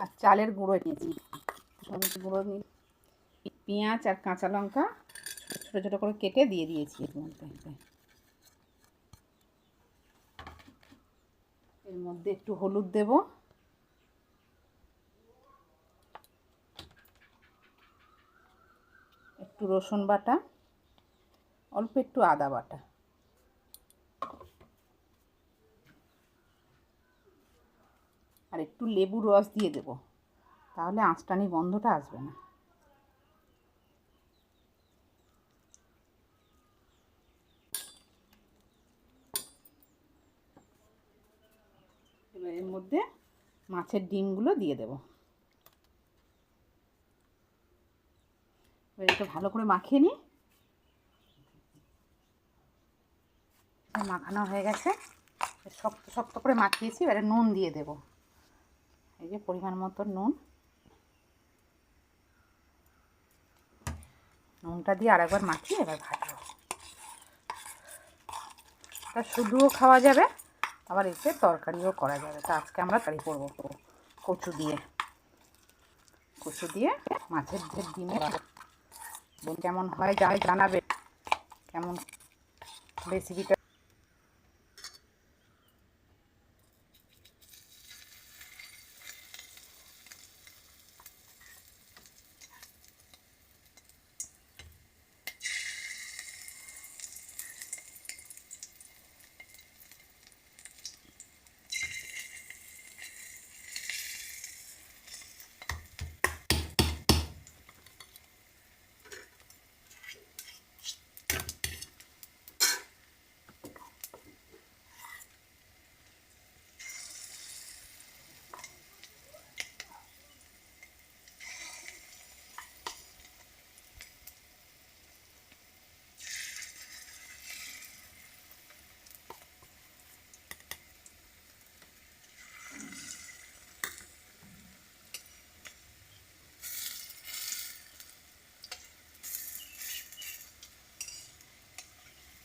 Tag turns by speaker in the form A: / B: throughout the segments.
A: আর চালের গুঁড়ো নিয়েছি, সবজি গুঁড়ো নিয়ে পেঁয়াজ আর কাঁচা লঙ্কা ছোটো ছোটো করে কেটে দিয়ে দিয়েছি এর মধ্যে। এর মধ্যে একটু হলুদ দেব, একটু রসুন বাটা, অল্প একটু আদা বাটা, আর একটু লেবুর রস দিয়ে দেব, তাহলে আঁচটানি গন্ধটা আসবে না। এবার এর মধ্যে মাছের ডিমগুলো দিয়ে দেব। এবার এটা ভালো করে মাখিয়ে নিই। মাখানো হয়ে গেছে, শক্ত শক্ত করে মাখিয়েছি। এবারে নুন দিয়ে দেব, এই যে পরিমাণ মতো নুনটা দিয়ে আরেকবার মাখিয়ে এবার ভাজবো। তা শুধুও খাওয়া যাবে, আবার এতে তরকারিও করা যাবে। তা আজকে আমরা তরকারি করবো কচু দিয়ে মাছের ডিমে। কেমন হয় জানাবে, কেমন রেসিপিটা।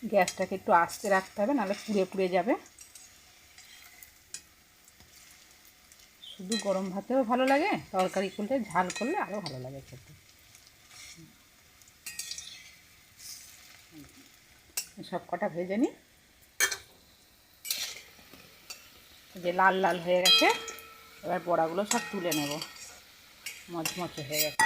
A: গ্যাসটাকে একটু আস্তে রাখতে হবে, নাহলে পুড়ে পুড়ে যাবে। শুধু গরম ভাতেও ভালো লাগে, তরকারি করলে ঝাল করলে আরও ভালো লাগে খেতে। সব কটা ভেজে নিই, যে লাল লাল হয়ে গেছে। এবার বড়াগুলো সব তুলে নেব, মচমচে হয়ে গেছে।